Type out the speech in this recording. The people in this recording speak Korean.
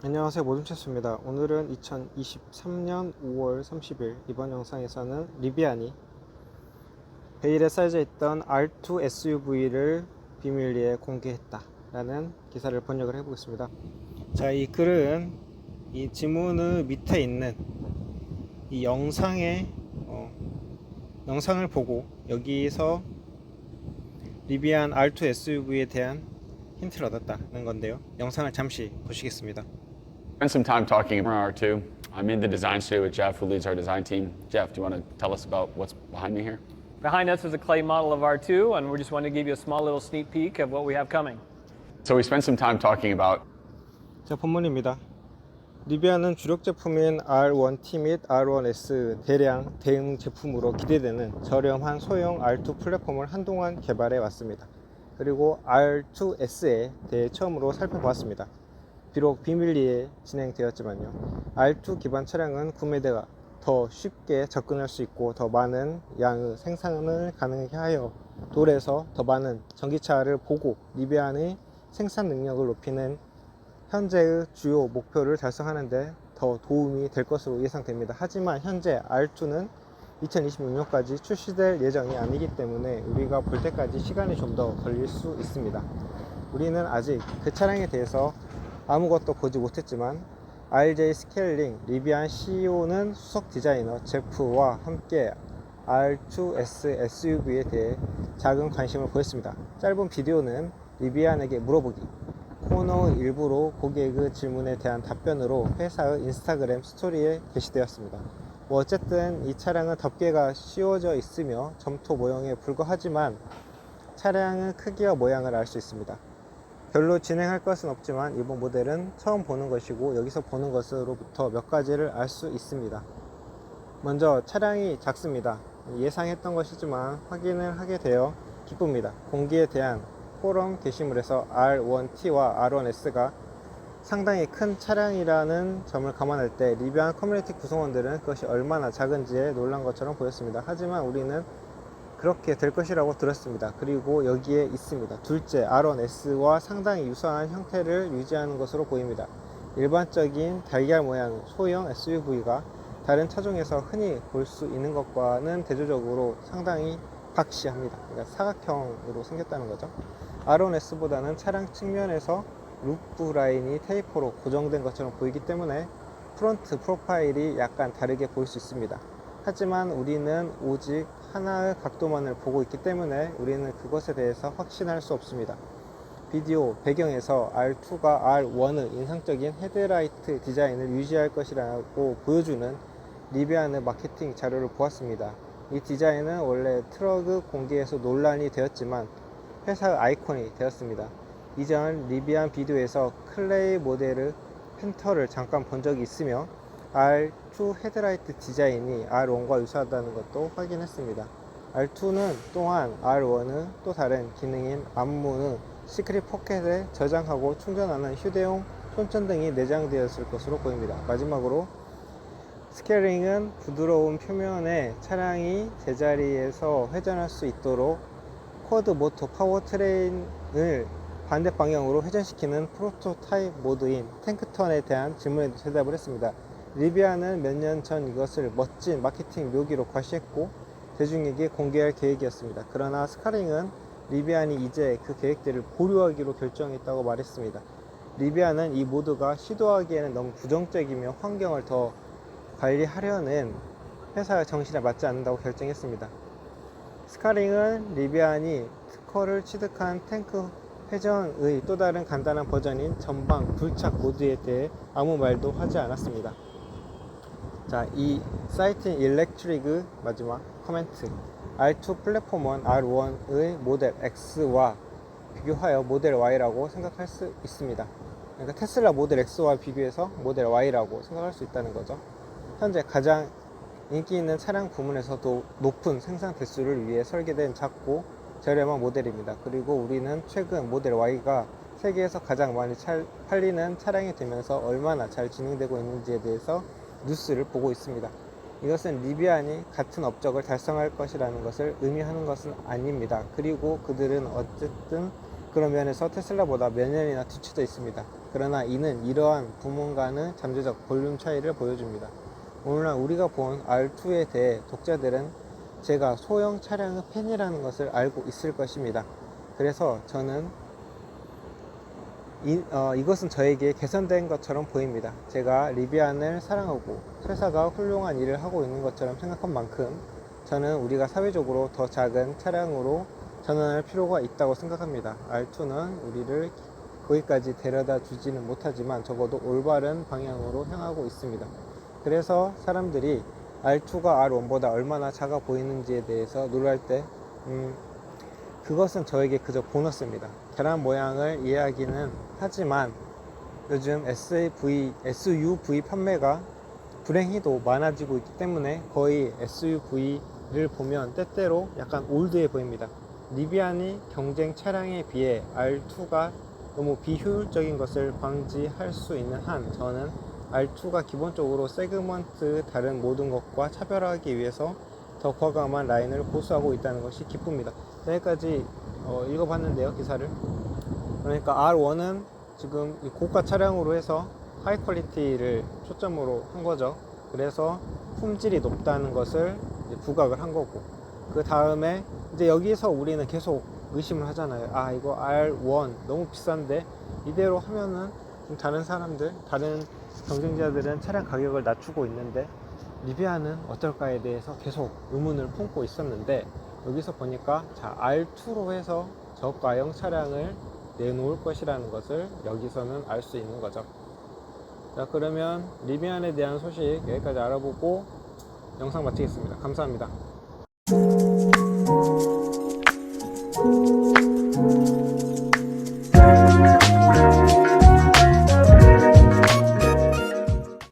안녕하세요, 모둠체스입니다. 오늘은 2023년 5월 30일 이번 영상에서는 리비안이 베일에 쌓여져 있던 R2 SUV를 비밀리에 공개했다 라는 기사를 번역을 해보겠습니다. 자, 이 글은 이 지문의 밑에 있는 이 영상을 보고 여기서 리비안 R2 SUV에 대한 힌트를 얻었다는 건데요. 영상을 잠시 보시겠습니다. Spent some time talking about R2. I'm in the design studio with Jeff, who leads our design team. Jeff, do you want to tell us about what's behind me here? Behind us is a clay model of R2, and we just wanted to give you a small little sneak peek of what we have coming. So we spent some time talking about 자, 본문입니다. 리비안은 주력 제품인 R1T 및 R1S 대량 대응 제품으로 기대되는 저렴한 소형 R2 플랫폼을 한동안 개발해 왔습니다. 그리고 R2S에 대해 처음으로 살펴보았습니다. 비록 비밀리에 진행되었지만요, R2 기반 차량은 구매대가 더 쉽게 접근할 수 있고 더 많은 양의 생산을 가능하게 하여 도래에서 더 많은 전기차를 보고 리비안의 생산 능력을 높이는 현재의 주요 목표를 달성하는 데 더 도움이 될 것으로 예상됩니다. 하지만 현재 R2는 2026년까지 출시될 예정이 아니기 때문에 우리가 볼 때까지 시간이 좀 더 걸릴 수 있습니다. 우리는 아직 그 차량에 대해서 아무것도 보지 못했지만 RJ 스케일링 리비안 CEO는 수석 디자이너 제프와 함께 R2S SUV에 대해 작은 관심을 보였습니다. 짧은 비디오는 리비안에게 물어보기, 코너의 일부로 고객의 질문에 대한 답변으로 회사의 인스타그램 스토리에 게시되었습니다. 어쨌든 이 차량은 덮개가 씌워져 있으며 점토 모형에 불과하지만 차량의 크기와 모양을 알 수 있습니다. 별로 진행할 것은 없지만 이번 모델은 처음 보는 것이고 여기서 보는 것으로부터 몇 가지를 알 수 있습니다. 먼저 차량이 작습니다. 예상했던 것이지만 확인을 하게 되어 기쁩니다. 공기에 대한 포럼 게시물에서 R1T와 R1S가 상당히 큰 차량이라는 점을 감안할 때 리비안 커뮤니티 구성원들은 그것이 얼마나 작은지에 놀란 것처럼 보였습니다. 하지만 우리는 그렇게 될 것이라고 들었습니다. 그리고 여기에 있습니다. 둘째, R1S와 상당히 유사한 형태를 유지하는 것으로 보입니다. 일반적인 달걀 모양의 소형 SUV가 다른 차종에서 흔히 볼 수 있는 것과는 대조적으로 상당히 박시합니다. 그러니까 사각형으로 생겼다는 거죠. R1S보다는 차량 측면에서 루프 라인이 테이퍼로 고정된 것처럼 보이기 때문에 프론트 프로파일이 약간 다르게 보일 수 있습니다. 하지만 우리는 오직 하나의 각도만을 보고 있기 때문에 우리는 그것에 대해서 확신할 수 없습니다. 비디오 배경에서 R2가 R1의 인상적인 헤드라이트 디자인을 유지할 것이라고 보여주는 리비안의 마케팅 자료를 보았습니다. 이 디자인은 원래 트럭의 공개에서 논란이 되었지만 회사의 아이콘이 되었습니다. 이전 리비안 비디오에서 클레이 모델의 펜터를 잠깐 본 적이 있으며 R2 헤드라이트 디자인이 R1과 유사하다는 것도 확인했습니다. R2는 또한 R1의 또 다른 기능인 앞문의 시크릿 포켓에 저장하고 충전하는 휴대용 손전등이 내장되었을 것으로 보입니다. 마지막으로 스케일링은 부드러운 표면에 차량이 제자리에서 회전할 수 있도록 쿼드 모터 파워트레인을 반대 방향으로 회전시키는 프로토타입 모드인 탱크턴에 대한 질문에 대답을 했습니다. 리비안은 몇 년 전 이것을 멋진 마케팅 묘기로 과시했고 대중에게 공개할 계획이었습니다. 그러나 스카링은 리비안이 이제 그 계획들을 보류하기로 결정했다고 말했습니다. 리비안은 이 모두가 시도하기에는 너무 부정적이며 환경을 더 관리하려는 회사의 정신에 맞지 않는다고 결정했습니다. 스카링은 리비안이 특허를 취득한 탱크 회전의 또 다른 간단한 버전인 전방 불착 모드에 대해 아무 말도 하지 않았습니다. 자, 이 사이트인 일렉트릭의 마지막 코멘트, R2 플랫폼은 R1의 모델 X와 비교하여 모델 Y라고 생각할 수 있습니다. 그러니까 테슬라 모델 X와 비교해서 모델 Y라고 생각할 수 있다는 거죠. 현재 가장 인기 있는 차량 부문에서도 높은 생산 대수를 위해 설계된 작고 저렴한 모델입니다. 그리고 우리는 최근 모델 Y가 세계에서 가장 많이 팔리는 차량이 되면서 얼마나 잘 진행되고 있는지에 대해서 뉴스를 보고 있습니다. 이것은 리비안이 같은 업적을 달성할 것이라는 것을 의미하는 것은 아닙니다. 그리고 그들은 어쨌든 그런 면에서 테슬라보다 몇 년이나 뒤쳐져 있습니다. 그러나 이는 이러한 부문과는 잠재적 볼륨 차이를 보여줍니다. 오늘날 우리가 본 R2에 대해 독자들은 제가 소형 차량의 팬이라는 것을 알고 있을 것입니다. 그래서 저는 이것은 저에게 개선된 것처럼 보입니다. 제가 리비안을 사랑하고 회사가 훌륭한 일을 하고 있는 것처럼 생각한 만큼 저는 우리가 사회적으로 더 작은 차량으로 전환할 필요가 있다고 생각합니다. R2는 우리를 거기까지 데려다 주지는 못하지만 적어도 올바른 방향으로 향하고 있습니다. 그래서 사람들이 R2가 R1보다 얼마나 작아 보이는지에 대해서 놀랄 때 그것은 저에게 그저 보너스입니다. 계란 모양을 이해하기는 하지만 요즘 SUV 판매가 불행히도 많아지고 있기 때문에 거의 SUV를 보면 때때로 약간 올드해 보입니다. 리비안이 경쟁 차량에 비해 R2가 너무 비효율적인 것을 방지할 수 있는 한 저는 R2가 기본적으로 세그먼트 다른 모든 것과 차별화하기 위해서 더 과감한 라인을 고수하고 있다는 것이 기쁩니다. 여기까지 읽어봤는데요, 기사를. 그러니까 R1은 지금 이 고가 차량으로 해서 하이 퀄리티를 초점으로 한 거죠. 그래서 품질이 높다는 것을 이제 부각을 한 거고, 그 다음에 이제 여기서 우리는 계속 의심을 하잖아요. 아, 이거 R1 너무 비싼데 이대로 하면은 좀 다른 경쟁자들은 차량 가격을 낮추고 있는데 리비안은 어떨까에 대해서 계속 의문을 품고 있었는데, 여기서 보니까 자, R2로 해서 저가형 차량을 내놓을 것이라는 것을 여기서는 알 수 있는 거죠. 자, 그러면 리비안에 대한 소식 여기까지 알아보고 영상 마치겠습니다. 감사합니다.